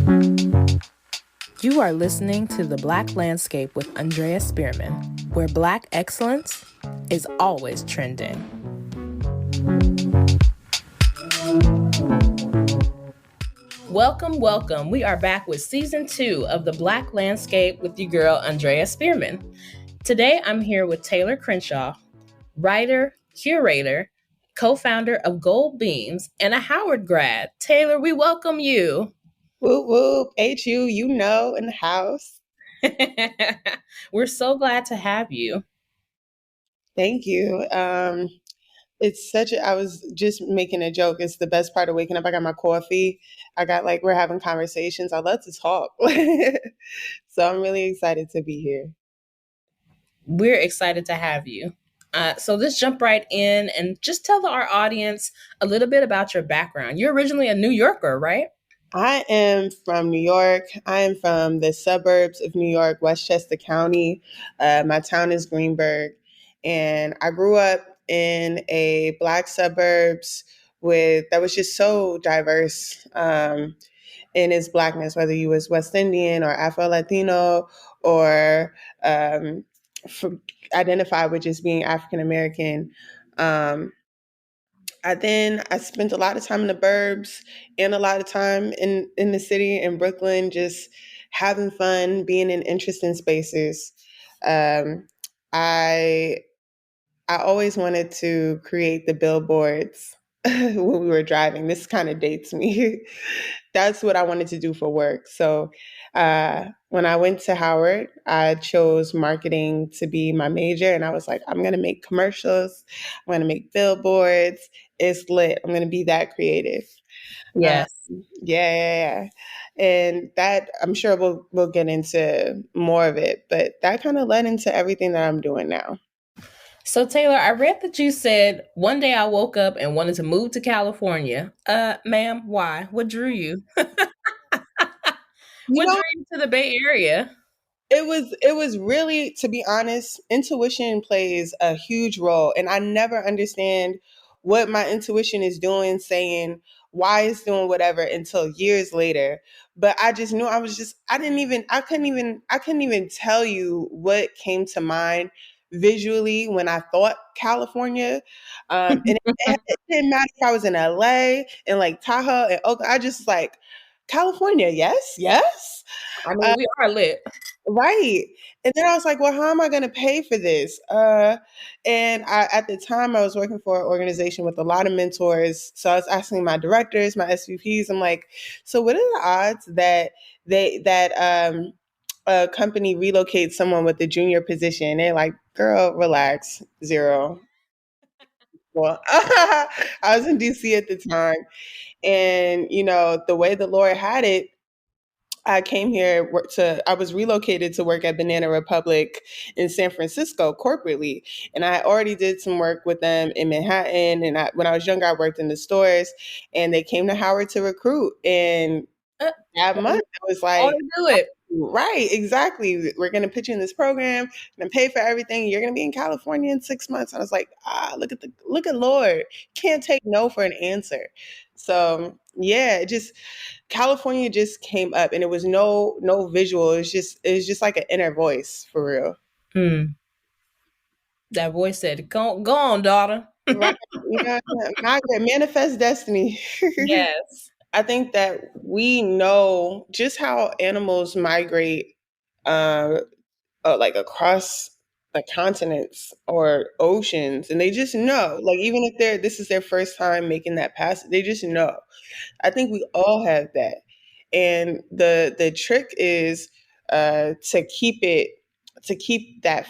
You are listening to The Black Landscape with Andrea Spearman, where Black excellence is always trending. Welcome, welcome. We are back with season 2 of The Black Landscape with your girl, Andrea Spearman. Today, I'm here with Tayleur Crenshaw, writer, curator, co-founder of Gold Beams, and a Howard grad. Tayleur, we welcome you. Whoop, whoop, HU, you know, in the house. We're so glad to have you. Thank you. I was just making a joke. It's the best part of waking up. I got my coffee. We're having conversations. I love to talk. So I'm really excited to be here. We're excited to have you. So let's jump right in and just tell our audience a little bit about your background. You're originally a New Yorker, right? I am from New York. I am from the suburbs of New York, Westchester County. My town is Greenburgh. And I grew up in a Black suburbs that was just so diverse in its Blackness, whether you was West Indian or Afro-Latino or identify with just being African American. I spent a lot of time in the burbs and a lot of time in the city in Brooklyn, just having fun, being in interesting spaces. I always wanted to create the billboards when we were driving. This kind of dates me. That's what I wanted to do for work. So when I went to Howard, I chose marketing to be my major. And I was like, I'm going to make commercials. I'm going to make billboards. It's lit. I'm going to be that creative. Yes. Yeah. And that, I'm sure we'll get into more of it. But that kind of led into everything that I'm doing now. So Tayleur, I read that you said one day I woke up and wanted to move to California. Ma'am, why? What drew you? What drew you to the Bay Area? It was really, to be honest, intuition plays a huge role. And I never understand what my intuition is doing, saying why it's doing whatever until years later. But I just knew I couldn't even tell you what came to mind visually when I thought California. And it didn't matter if I was in LA and like Tahoe and Oakland. I just like California, yes. I mean, we are lit. Right. And then I was like, well, how am I going to pay for this? At the time, I was working for an organization with a lot of mentors. So I was asking my directors, my SVPs, I'm like, so what are the odds that a company relocates someone with a junior position? And they're like, girl, relax, zero. Well, I was in DC at the time. And, the way the Lord had it, I came here I was relocated to work at Banana Republic in San Francisco corporately. And I already did some work with them in Manhattan. And when I was younger, I worked in the stores, and they came to Howard to recruit. And that month, I was like, do it. Right, exactly. We're going to put you in this program and pay for everything. You're going to be in California in 6 months. I was like, look at Lord. Can't take no for an answer. So yeah, California just came up, and it was no visual. It was just like an inner voice for real. That voice said, go on, daughter. Right. Manifest destiny. Yes. I think that we know just how animals migrate like across the continents or oceans, and they just know, like, even if this is their first time making that pass, they just know. I think we all have that. And the trick is to keep that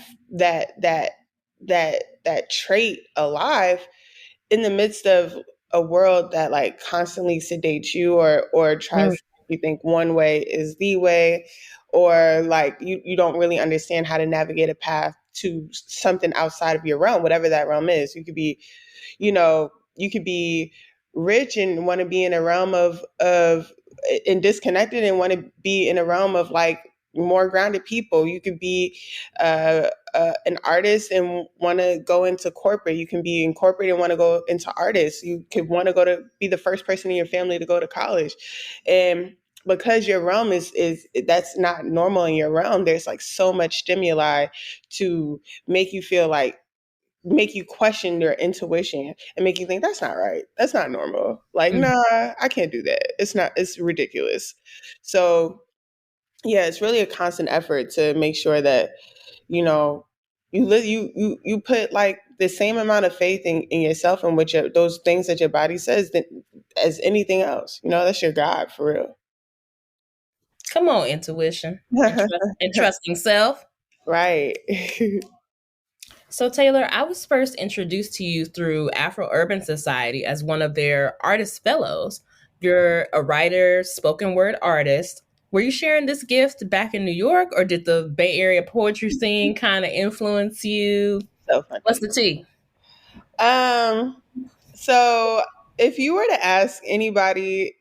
trait alive in the midst of a world that like constantly sedates you or tries to make you think one way is the way, or like you don't really understand how to navigate a path to something outside of your realm, whatever that realm is. You could be, you could be rich and want to be in a realm of and disconnected and want to be in a realm of like more grounded people. You could be an artist and want to go into corporate. You can be in corporate and want to go into artists. You could want to be the first person in your family to go to college. And because your realm is that's not normal in your realm, there's like so much stimuli to make you feel like make you question your intuition and make you think that's not right. That's not normal. Like, Mm. nah, I can't do that. It's not, it's ridiculous. So yeah, it's really a constant effort to make sure that, you know, you put like the same amount of faith in yourself and what your those things that your body says that, as anything else. You know, that's your God for real. Come on, intuition and trusting self. Right. So, Taylor, I was first introduced to you through Afro Urban Society as one of their artist fellows. You're a writer, spoken word artist. Were you sharing this gift back in New York, or did the Bay Area poetry scene kind of influence you? So What's funny. the tea? Um, so if you were to ask anybody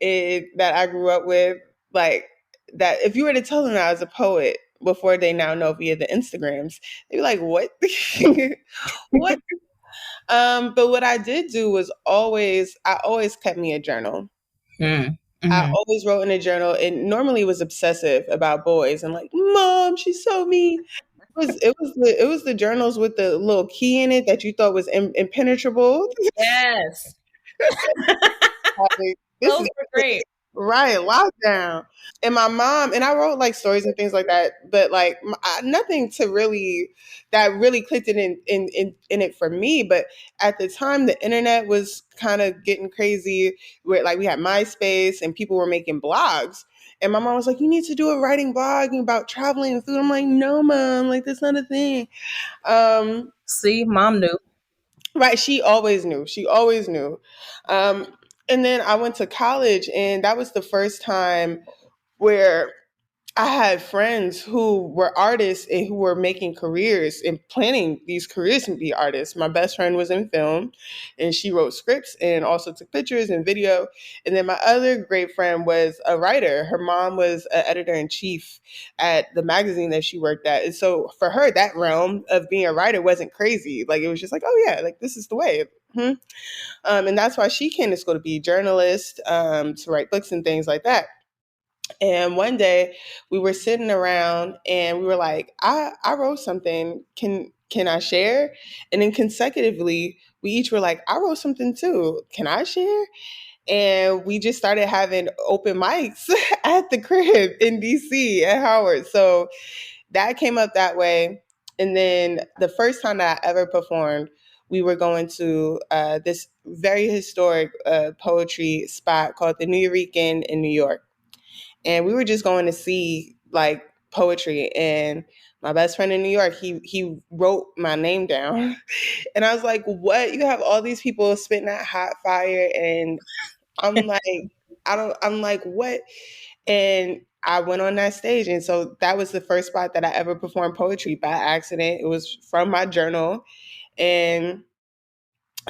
that I grew up with, like that, if you were to tell them I was a poet before they now know via the Instagrams, they'd be like, "What? What?" But what I did do was I always kept me a journal. Mm. I Hmm. always wrote in a journal, and normally was obsessive about boys. I'm like, "Mom, she's so mean." It was the journals with the little key in it that you thought was impenetrable. Yes, Like, this those is were great. right, lockdown. And my mom, and I wrote like stories and things like that, but like nothing to really that really clicked it in it for me. But at the time, the internet was kind of getting crazy. Where like we had MySpace and people were making blogs. And my mom was like, "You need to do a writing blog about traveling and food." I'm like, "No, mom, like that's not a thing." Um, See, mom knew. Right. She always knew. She always knew. Um, and then I went to college, and that was the first time where I had friends who were artists and who were making careers and planning these careers to be artists. My best friend was in film and she wrote scripts and also took pictures and video. And then my other great friend was a writer. Her mom was an editor in chief at the magazine that she worked at. And so for her, that realm of being a writer wasn't crazy. Like it was just like, oh yeah, like this is the way. Hmm. And that's why she came to school to be a journalist, to write books and things like that. And one day we were sitting around and we were like, I wrote something. Can I share? And then consecutively, we each were like, I wrote something too. Can I share? And we just started having open mics at the crib in DC at Howard. So that came up that way. And then the first time that I ever performed, we were going to this very historic poetry spot called the New Eurekan in New York, and we were just going to see like poetry. And my best friend in New York, he wrote my name down, and I was like, "What? You have all these people spitting that hot fire?" And I'm like, I don't. I'm like, what? And I went on that stage, and so that was the first spot that I ever performed poetry by accident. It was from my journal, and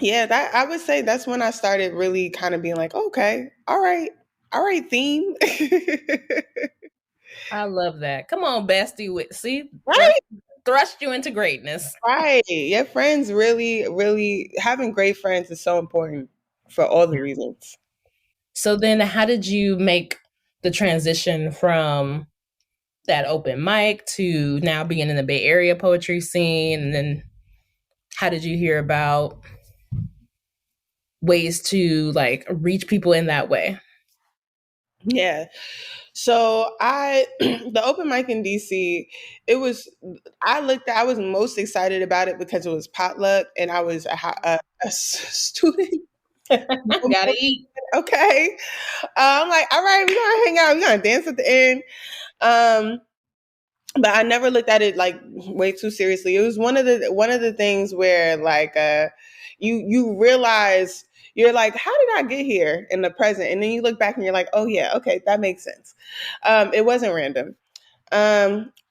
yeah, that I would say that's when I started really kind of being like, okay, all right, theme. I love that. Come on, bestie. See, Right, thrust you into greatness. right. Your friends really, really having great friends is so important for all the reasons. So then, how did you make the transition from that open mic to now being in the Bay Area poetry scene? And then how did you hear about ways to like reach people in that way? Yeah. So I the open mic in DC, it was I was most excited about it because it was potluck and I was a student. Gotta eat. Okay. I'm like, all right, we're gonna hang out, we're gonna dance at the end. Um, but I never looked at it like way too seriously. It was one of the things where like you realize you're like, how did I get here in the present? And then you look back and you're like, oh yeah, okay, that makes sense. It wasn't random.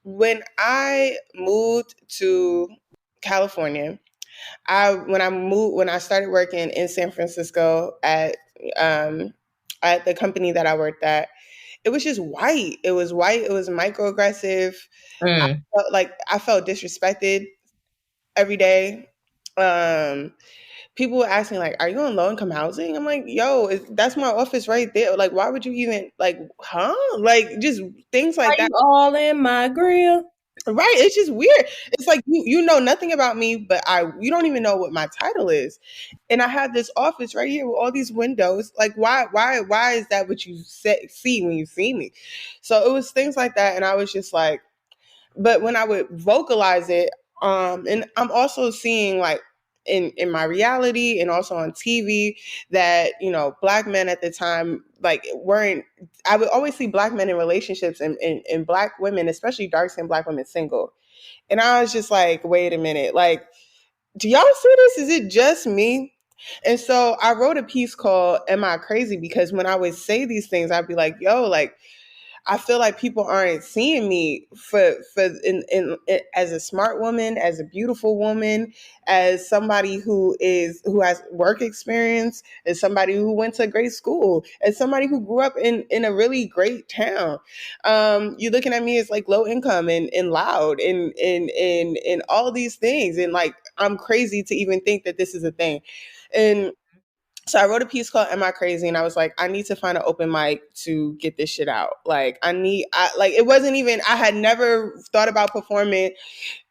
When I moved to California, when I started working in San Francisco um, at the company that I worked at, it was just white. It was white. It was microaggressive. Mm. I felt disrespected every day. Um, People were asking like, "Are you on low income housing?" I'm like, "Yo, that's my office right there. Like, why would you even like, huh? Like, just things Are like that." you all in my grill? Right? It's just weird. It's like you know nothing about me, but you don't even know what my title is, and I have this office right here with all these windows. Like, why is that what you see when you see me? So it was things like that, and I was just like, but when I would vocalize it, and I'm also seeing like in my reality and also on TV that black men at the time like weren't. I would always see black men in relationships and black women, especially dark skinned black women, single, and I was just like, wait a minute, like, do y'all see this? Is it just me? And so I wrote a piece called "Am I Crazy?" Because when I would say these things, I'd be like, yo, like, I feel like people aren't seeing me for as a smart woman, as a beautiful woman, as somebody who has work experience, as somebody who went to a great school, as somebody who grew up in a really great town. You're looking at me as like low income and loud and all of these things, and like I'm crazy to even think that this is a thing. And so I wrote a piece called "Am I Crazy?" And I was like, I need to find an open mic to get this shit out. Like it wasn't even, I had never thought about performing.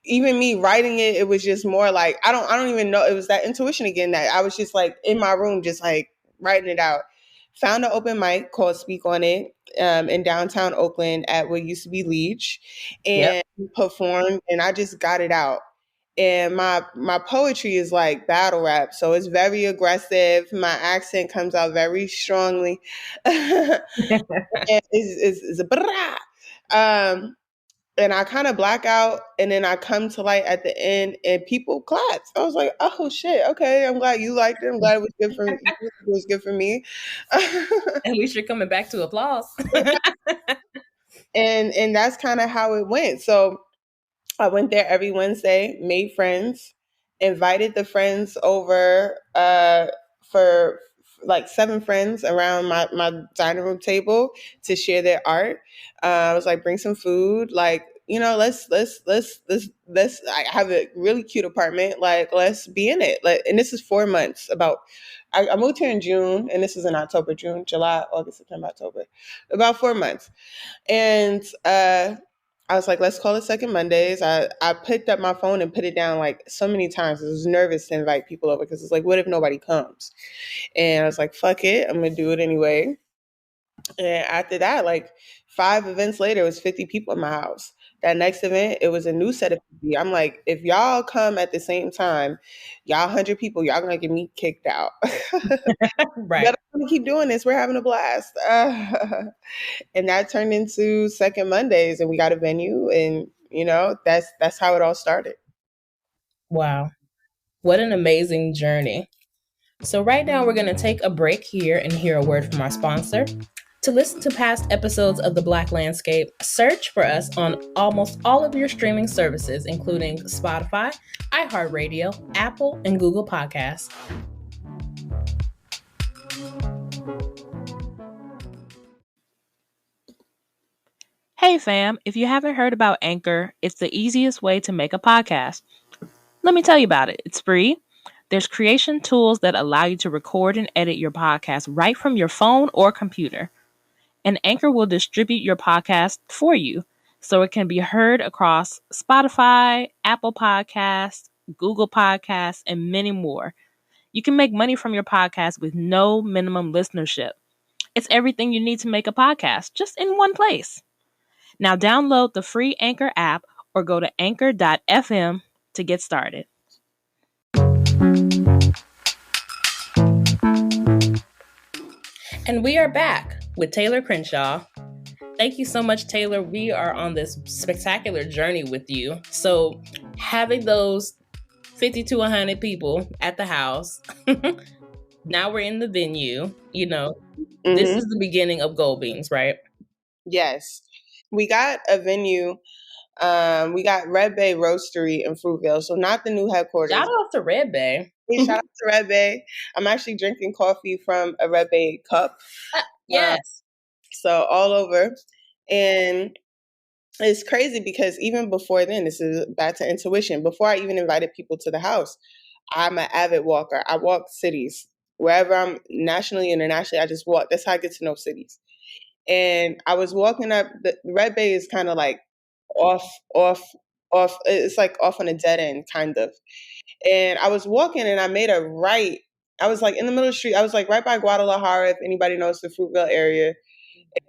Even me writing it, it was just more like, I don't even know. It was that intuition again that I was just like in my room, just like writing it out. Found an open mic called Speak on It in downtown Oakland at what used to be Leech, Yep. and performed, and I just got it out. And my poetry is like battle rap, so it's very aggressive. My accent comes out very strongly. And it's a brah. Um, and I kind of black out, and then I come to light at the end, and people clapped. I was like, "Oh shit, okay. I'm glad you liked it. I'm glad it was good for you. It was good for me." At least you're coming back to applause. And that's kind of how it went. So I went there every Wednesday, made friends, invited the friends over for like 7 friends around my dining room table to share their art. I was like, bring some food, like, let's. I have a really cute apartment. Like, let's be in it. Like, and this is 4 months. I moved here in June, and this is in October, June, July, August, September, October. About 4 months. And I was like, let's call it Second Mondays. I picked up my phone and put it down like so many times. I was nervous to invite people over because it's like, what if nobody comes? And I was like, fuck it, I'm gonna do it anyway. And after that, like 5 events later, it was 50 people in my house. That next event, it was a new set of people. I'm like, if y'all come at the same time, y'all 100 people, y'all gonna get me kicked out. Right. But I'm gonna keep doing this. We're having a blast. And that turned into Second Mondays, and we got a venue, and that's how it all started. Wow. What an amazing journey. So, right now, we're going to take a break here and hear a word from our sponsor. To listen to past episodes of The Black Landscape, search for us on almost all of your streaming services, including Spotify, iHeartRadio, Apple, and Google Podcasts. Hey fam, if you haven't heard about Anchor, it's the easiest way to make a podcast. Let me tell you about it. It's free. There's creation tools that allow you to record and edit your podcast right from your phone or computer. And Anchor will distribute your podcast for you so it can be heard across Spotify, Apple Podcasts, Google Podcasts, and many more. You can make money from your podcast with no minimum listenership. It's everything you need to make a podcast, just in one place. Now download the free Anchor app or go to anchor.fm to get started. And we are back with Tayleur Crenshaw. Thank you so much, Tayleur. We are on this spectacular journey with you. So having those 50 to 100 people at the house, now we're in the venue, this is the beginning of Gold Beans, right? Yes. We got a venue. We got Red Bay Roastery in Fruitvale, so not the new headquarters. Shout out to Red Bay. Shout out to Red Bay. I'm actually drinking coffee from a Red Bay cup. Yes. So all over. And it's crazy because even before then, this is back to intuition. Before I even invited people to the house, I'm an avid walker. I walk cities. Wherever I'm nationally, internationally, I just walk. That's how I get to know cities. And I was walking up, the Red Bay is kind of like off, off, off. It's like off on a dead end, kind of. And I was walking and I made a right. I was like in the middle of the street. I was like right by Guadalajara, if anybody knows the Fruitvale area.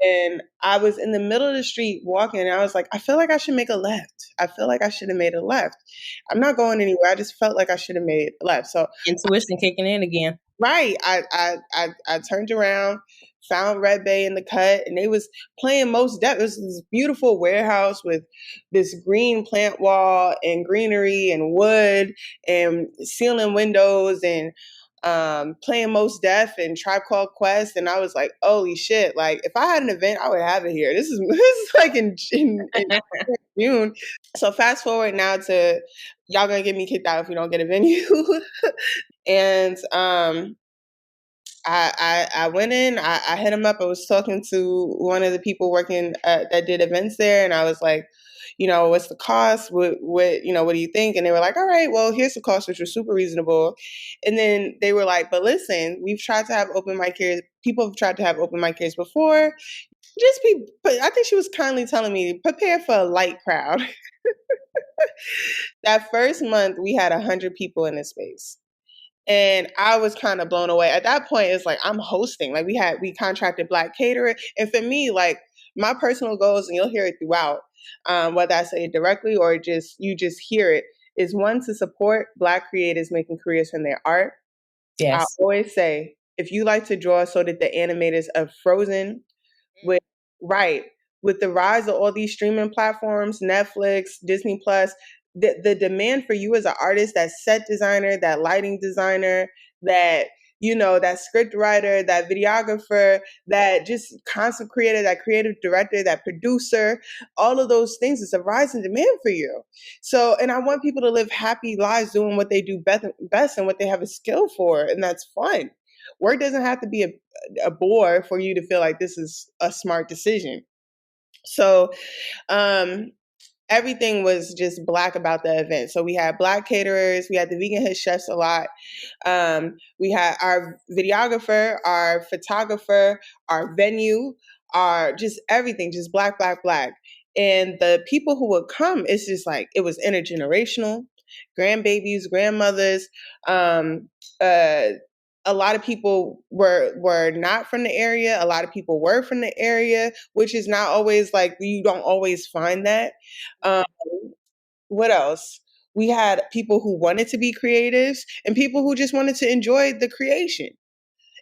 And I was in the middle of the street walking and I was like, I feel like I should make a left. I feel like I should have made a left. I'm not going anywhere. I just felt like I should have made a left. So Intuition kicking in again. right. I turned around, found Red Bay in the cut, and they was playing Most Def. It was this beautiful warehouse with this green plant wall and greenery and wood and ceiling windows and playing Most Def and Tribe Called Quest. And I was like, holy shit, like if I had an event, I would have it here. This is like in June. So fast forward now to y'all gonna get me kicked out if we don't get a venue. And I went in, I hit him up. I was talking to one of the people working that did events there, and I was like, you know, what's the cost? What you know, what do you think? And they were like, all right, well, here's the cost, which was super reasonable. And then they were like, but listen, we've tried to have open mic here. People have tried to have open mic here before. Just be, but I think she was kindly telling me, prepare for a light crowd. That first month, we had 100 people in this space. And I was kind of blown away. At that point, it's like I'm hosting. Like we contracted Black caterer. And for me, like my personal goals, and you'll hear it throughout, whether I say it directly or just you just hear it, is one, to support Black creators making careers from their art. Yes. I always say, if you like to draw, so did the animators of Frozen, with right, with the rise of all these streaming platforms, Netflix, Disney Plus, the demand for you as an artist, that set designer, that lighting designer, that you know, that script writer, that videographer, that just concept creator, that creative director, that producer, all of those things, it's a rise in demand for you. So, and I want people to live happy lives doing what they do best and what they have a skill for, and that's fun. Work doesn't have to be a bore for you to feel like this is a smart decision. So, everything was just Black about the event. So we had Black caterers, we had the vegan head chefs a lot. We had our videographer, our photographer, our venue, our just everything, just Black, Black, Black. And the people who would come, it's just like, it was intergenerational, grandbabies, grandmothers, a lot of people were not from the area. A lot of people were from the area, which is not always like, you don't always find that. Um, what else? We had people who wanted to be creatives and people who just wanted to enjoy the creation.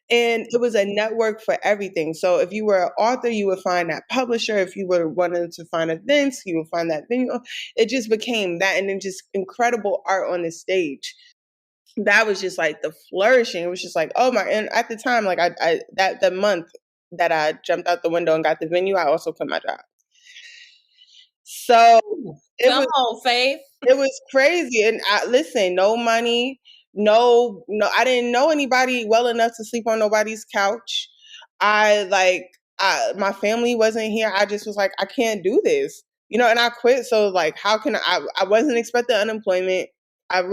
And it was a network for everything. So if you were an author, you would find that publisher. If you were wanting to find events, you would find that venue. It just became that, and then just incredible art on the stage. That was just like the flourishing. It was just like, oh my, and at the time, like I that the month that I jumped out the window and got the venue, I also quit my job. So Come on, Faith. It was crazy. And listen, no money, no, I didn't know anybody well enough to sleep on nobody's couch. My family wasn't here. I just was like, I can't do this, you know, and I quit. So like, how can I wasn't expecting unemployment. I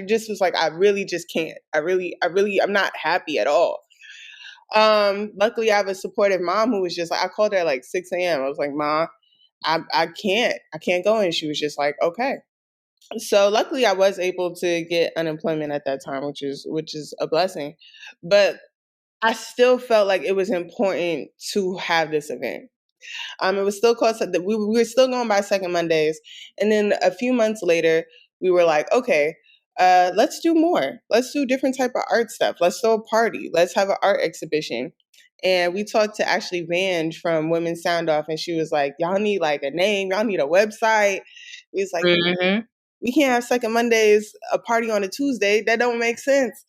just was like, I really just can't. I'm not happy at all. Luckily I have a supportive mom who was just like, I called her at like 6 a.m. I was like, Ma, I can't go. And she was just like, okay. So luckily I was able to get unemployment at that time, which is a blessing. But I still felt like it was important to have this event. It was still called, we were still going by Second Mondays. And then a few months later, we were like, okay, let's do more. Let's do different type of art stuff. Let's throw a party. Let's have an art exhibition. And we talked to Ashley Vange from Women's Sound Off, and she was like, y'all need like a name. Y'all need a website. We was like, we can't have Second Mondays, a party on a Tuesday. That don't make sense.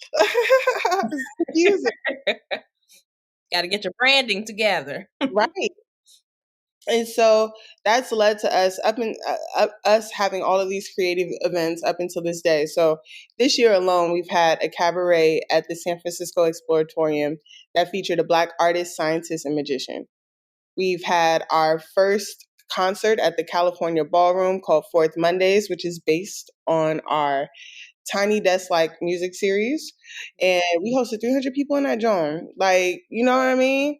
Got to get your branding together. Right. And so that's led to us us having all of these creative events up until this day. So this year alone, we've had a cabaret at the San Francisco Exploratorium that featured a Black artist, scientist, and magician. We've had our first concert at the California Ballroom called Fourth Mondays, which is based on our Tiny Desk like music series, and we hosted 300 people in that joint. Like, you know what I mean?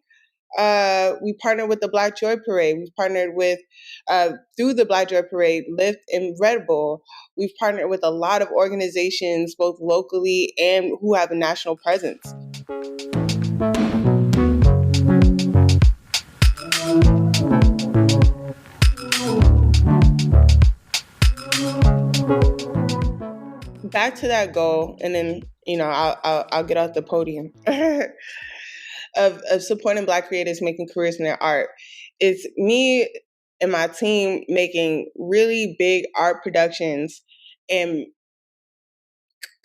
We partnered with the Black Joy Parade. We've partnered with, through the Black Joy Parade, Lyft and Red Bull. We've partnered with a lot of organizations, both locally and who have a national presence. Back to that goal, and then I'll get off the podium. of supporting Black creators making careers in their art. It's me and my team making really big art productions and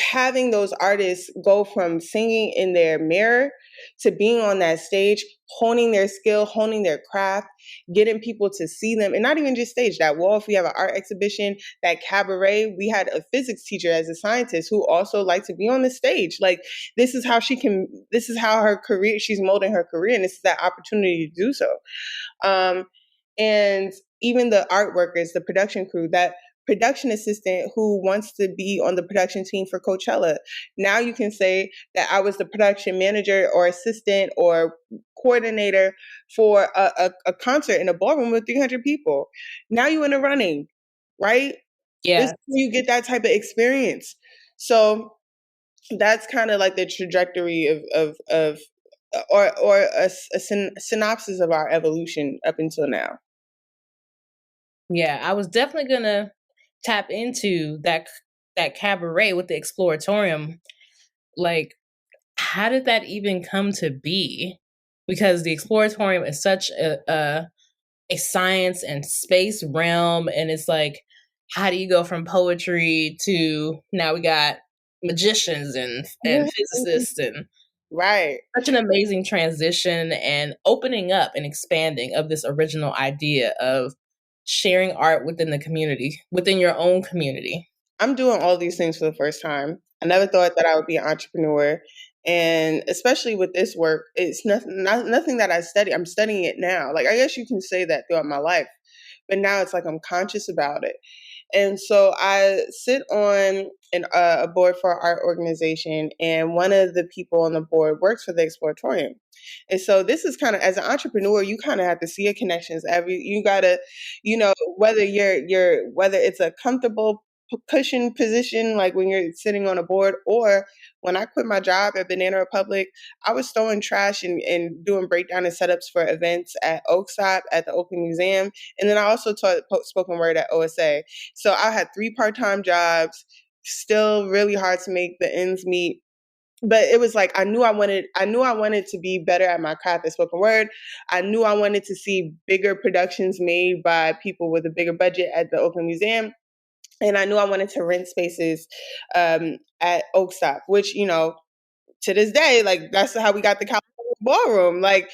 having those artists go from singing in their mirror to being on that stage, honing their skill, honing their craft, getting people to see them. And not even just stage, that wall, if we have an art exhibition, that cabaret, we had a physics teacher as a scientist who also liked to be on the stage. Like, this is how her career, she's molding her career, and this is that opportunity to do so. And even the art workers, the production crew, that production assistant who wants to be on the production team for Coachella. Now you can say that I was the production manager or assistant or coordinator for a concert in a ballroom with 300 people. Now you're in the running, right? Yeah. This is where you get that type of experience. So that's kind of like the trajectory of a synopsis of our evolution up until now. Yeah, I was definitely gonna tap into that cabaret with the exploratorium. Like, how did that even come to be? Because the exploratorium is such a science and space realm, and it's like, how do you go from poetry to now we got magicians and physicists, and right, such an amazing transition and opening up and expanding of this original idea of sharing art within the community, within your own community. I'm doing all these things for the first time. I never thought that I would be an entrepreneur. And especially with this work, it's nothing that I study. I'm studying it now. Like, I guess you can say that throughout my life. But now it's like I'm conscious about it. And so I sit on a board for an art organization, and one of the people on the board works for the Exploratorium. And so this is kind of, as an entrepreneur, you kind of have to see your connections. You gotta, whether whether it's a comfortable cushion position, like when you're sitting on a board, or when I quit my job at Banana Republic, I was throwing trash and doing breakdown and setups for events at Oakstop, at the Oakland Museum. And then I also taught spoken word at OSA. So I had 3 part-time jobs, still really hard to make the ends meet. But it was like I knew I wanted to be better at my craft as spoken word. I knew I wanted to see bigger productions made by people with a bigger budget at the Oakland Museum. And I knew I wanted to rent spaces at Oakstop, which, to this day, like, that's how we got the California ballroom. Like,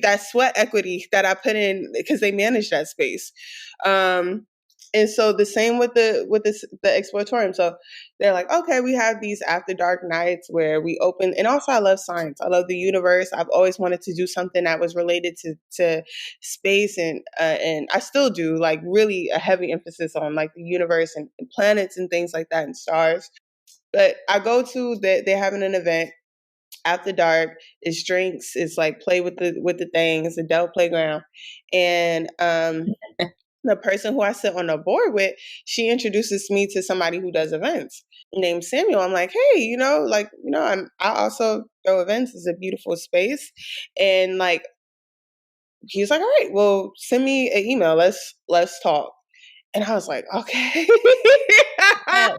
that sweat equity that I put in because they managed that space. And so the same with the exploratorium. So they're like, okay, we have these after dark nights where we open. And also, I love science. I love the universe. I've always wanted to do something that was related to space, and I still do, like, really a heavy emphasis on like the universe and planets and things like that and stars. But I go to they're having an event after dark. It's drinks. It's like play with the thing. It's adult playground, and the person who I sit on the board with, she introduces me to somebody who does events named Samuel. I'm like, hey, I also throw events. It's a beautiful space. And like, he's like, all right, well, send me an email. Let's talk. And I was like, okay. Yes.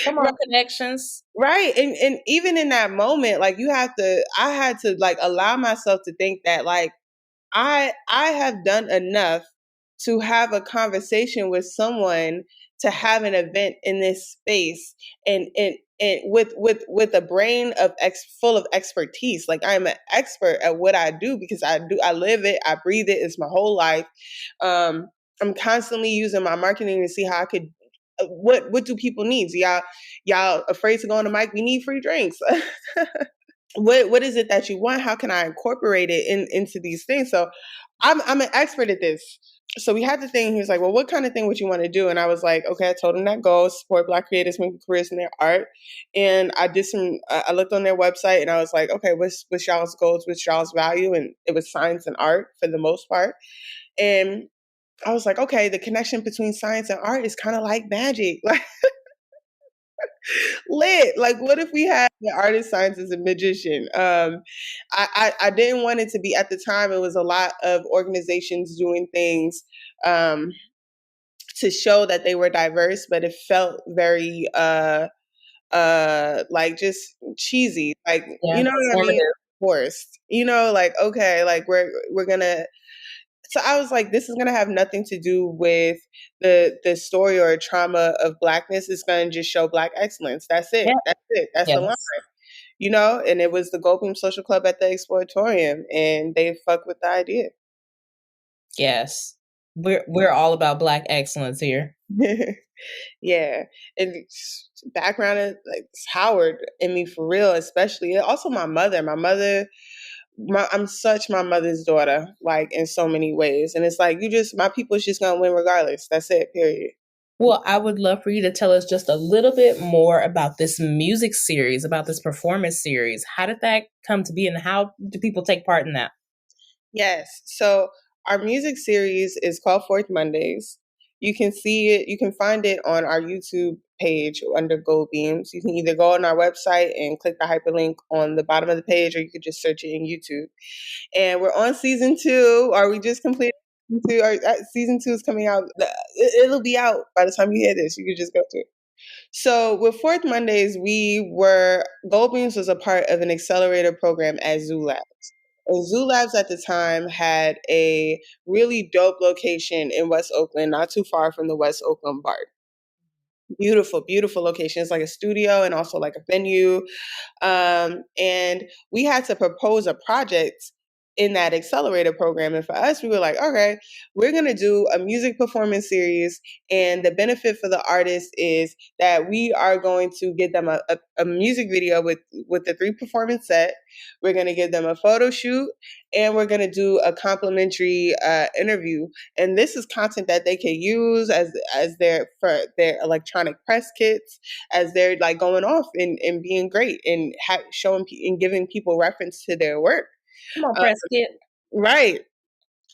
Come on, connections. Right. And even in that moment, like, I had to like allow myself to think that, like, I have done enough to have a conversation with someone, to have an event in this space, and with a brain full of expertise. Like, I'm an expert at what I do because I live it, I breathe it. It's my whole life. I'm constantly using my marketing to see how I could. What do people need? So y'all afraid to go on the mic? We need free drinks. What is it that you want? How can I incorporate it into these things? So I'm an expert at this. So we had the thing. He was like, "Well, what kind of thing would you want to do?" And I was like, "Okay." I told him that goal: support Black creators, making careers in their art. And I did some. I looked on their website, and I was like, "Okay, what's y'all's goals? What's y'all's value?" And it was science and art for the most part. And I was like, "Okay, the connection between science and art is kind of like magic, like lit. Like, what if we had the artist, scientist, and magician?" I didn't want it to be at the time. It was a lot of organizations doing things. Um, to show that they were diverse, but it felt very like just cheesy. Like, Yeah, you know what I mean? formative. Forced. You know, like, okay, like we're gonna, so I was like, this is gonna have nothing to do with the story or trauma of blackness. It's gonna just show black excellence. That's it. Yeah. That's it. That's the line. Yes. You know, and it was the Goldblum Social Club at the Exploratorium, and they fucked with the idea. Yes. We're all about black excellence here. Yeah, and background is like it's Howard in me for real, especially. And also my mother. I'm such my mother's daughter, like in so many ways. And it's like my people's just gonna win regardless. That's it. Period. Well, I would love for you to tell us just a little bit more about this music series, about this performance series. How did that come to be, and how do people take part in that? Yes. So our music series is called Fourth Mondays. You can see it. You can find it on our YouTube page under Gold Beams. You can either go on our website and click the hyperlink on the bottom of the page, or you could just search it in YouTube. And we're on season 2, or we just completed season 2. Or season 2 is coming out. It'll be out by the time you hear this. You could just go to it. So with Fourth Mondays, Gold Beams was a part of an accelerator program at Zoo Labs. And Zoo Labs at the time had a really dope location in West Oakland, not too far from the West Oakland BART. Beautiful, beautiful location. It's like a studio and also like a venue. And we had to propose a project in that accelerator program. And for us, we were like, okay, we're going to do a music performance series. And the benefit for the artist is that we are going to give them a music video with the 3 performance set. We're going to give them a photo shoot, and we're going to do a complimentary interview. And this is content that they can use for their electronic press kits, as they're like going off and being great and showing and giving people reference to their work. Come on, Uh, press kit. right.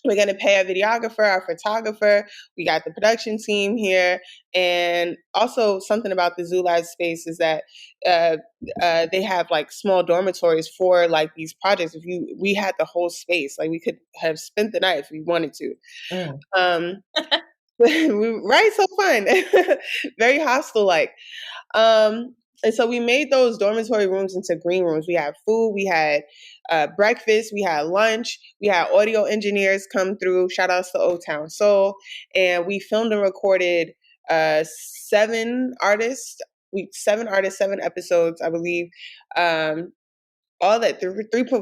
We're going to pay our videographer, our photographer. We got the production team here. And also something about the Zoo Lab space is that they have like small dormitories for like these projects. We had the whole space, like we could have spent the night if we wanted to. Mm. Um, right. So fun. Very hostel like. And so we made those dormitory rooms into green rooms. We had food, we had breakfast, we had lunch, we had audio engineers come through. Shout outs to Old Town Soul. And we filmed and recorded 7 episodes, I believe. All that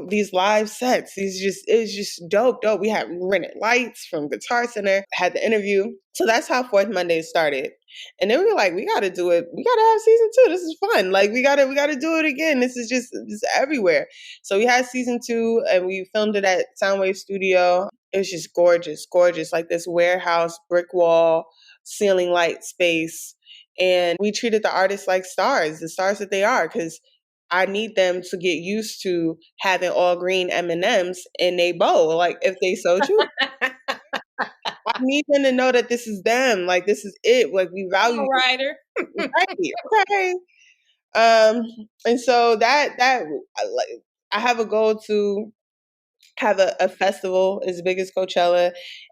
these live sets. It's just dope. We rented lights from Guitar Center, had the interview. So that's how Fourth Monday started. And then we were like, we gotta do it. We gotta have season 2. This is fun. Like we gotta do it again. This is just everywhere. So we had season 2 and we filmed it at Soundwave Studio. It was just gorgeous, gorgeous. Like this warehouse, brick wall, ceiling light space. And we treated the artists like stars, the stars that they are, because I need them to get used to having all green M&Ms in a bowl, like if they so choose. I need them to know that this is them, like this is it, like we value Writer. right, okay. And so I have a goal to have a festival as big as Coachella,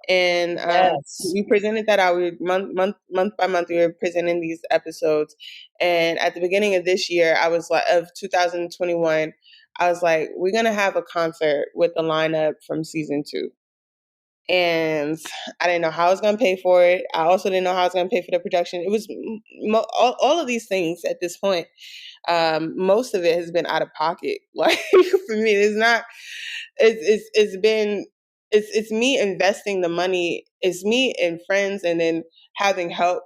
and Yes. we presented that out. We month by month we were presenting these episodes, and at the beginning of this year, I was like of 2021, I was like, we're gonna have a concert with the lineup from season 2. And I didn't know how I was going to pay for it. I also didn't know how I was going to pay for the production. It was all of these things at this point. Most of it has been out of pocket. Like for me, it's not. It's been. It's me investing the money. It's me and friends, and then having help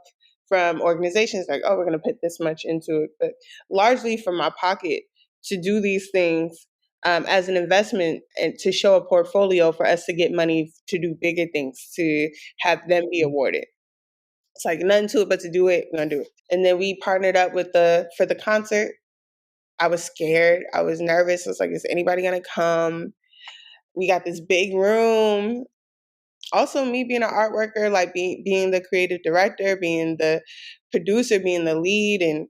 from organizations like, oh, we're going to put this much into it, but largely from my pocket to do these things. as an investment and to show a portfolio for us to get money to do bigger things, to have them be awarded. It's like nothing to it but to do it. We're gonna do it. And then we partnered up with for the concert. I was scared. I was nervous. I was like, is anybody gonna come? We got this big room. Also, me being an art worker, like being the creative director, being the producer, being the lead, and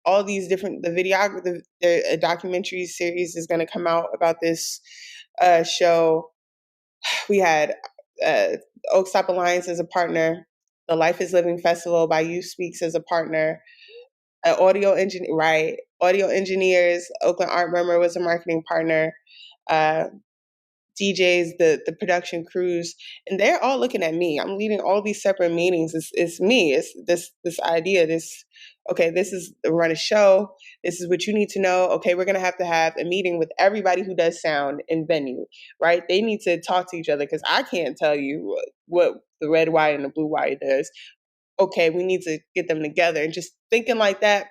all these different a documentary series is going to come out about this show. We had Oak Stop Alliance as a partner, the Life is Living Festival by You Speaks as a partner, audio engineers. Oakland Art Murmur was a marketing partner. DJs, the production crews, and they're all looking at me. I'm leading all these separate meetings. It's me. It's this idea. Okay, this is run a show. This is what you need to know. Okay, we're gonna have to have a meeting with everybody who does sound in venue, right? They need to talk to each other because I can't tell you what the red wire and the blue wire does. Okay, we need to get them together. And just thinking like that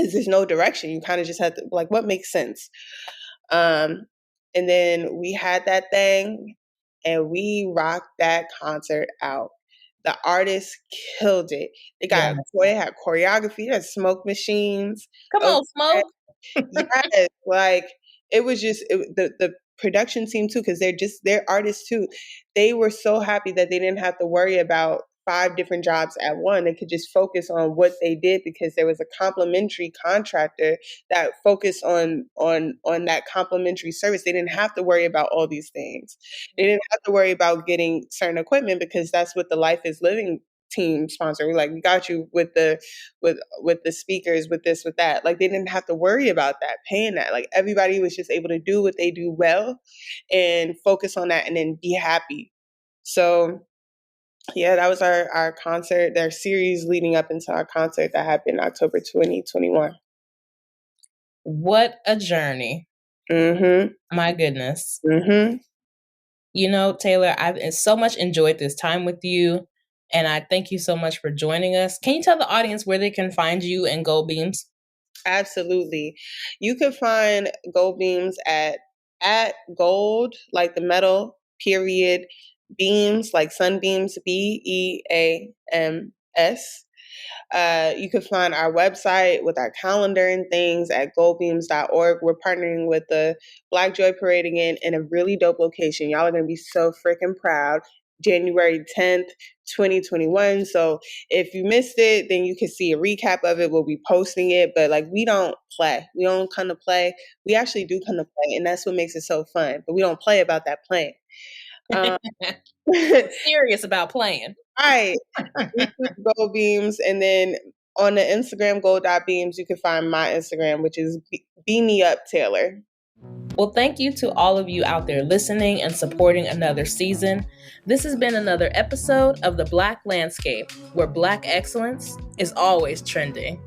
is there's no direction. You kind of just have to like what makes sense. And then we had that thing and we rocked that concert out. The artists killed it. They had choreography, they had smoke machines. Come on, Smoke. Yes, like it was just the production team too, because they're artists too. They were so happy that they didn't have to worry about 5 different jobs at one. They could just focus on what they did because there was a complimentary contractor that focused on that complimentary service. They didn't have to worry about all these things. They didn't have to worry about getting certain equipment because that's what the Life is Living team sponsor. We're like, we got you with the speakers, with this, with that. Like they didn't have to worry about that, paying that. Like everybody was just able to do what they do well and focus on that and then be happy. So yeah, that was our concert, their series leading up into our concert that happened October 2021. What a journey. Mm-hmm. My goodness. Mm-hmm. You know, Taylor, I've so much enjoyed this time with you, and I thank you so much for joining us. Can you tell the audience where they can find you and Gold Beams? Absolutely. You can find Gold Beams at gold, like the metal, period, beams, like sunbeams, BEAMS. You can find our website with our calendar and things at goldbeams.org. We're partnering with the Black Joy Parade again in a really dope location. Y'all are going to be so freaking proud. January 10th, 2021. So if you missed it, then you can see a recap of it. We'll be posting it, but like we don't play. We don't come to play. We actually do come to play, and that's what makes it so fun. But we don't play about that playing. Serious about playing. Right. Gold Beams. And then on the Instagram, gold.beams, you can find my Instagram, which is Beam Me Up Taylor. Well, thank you to all of you out there listening and supporting another season. This has been another episode of The Black Landscape, where Black excellence is always trending.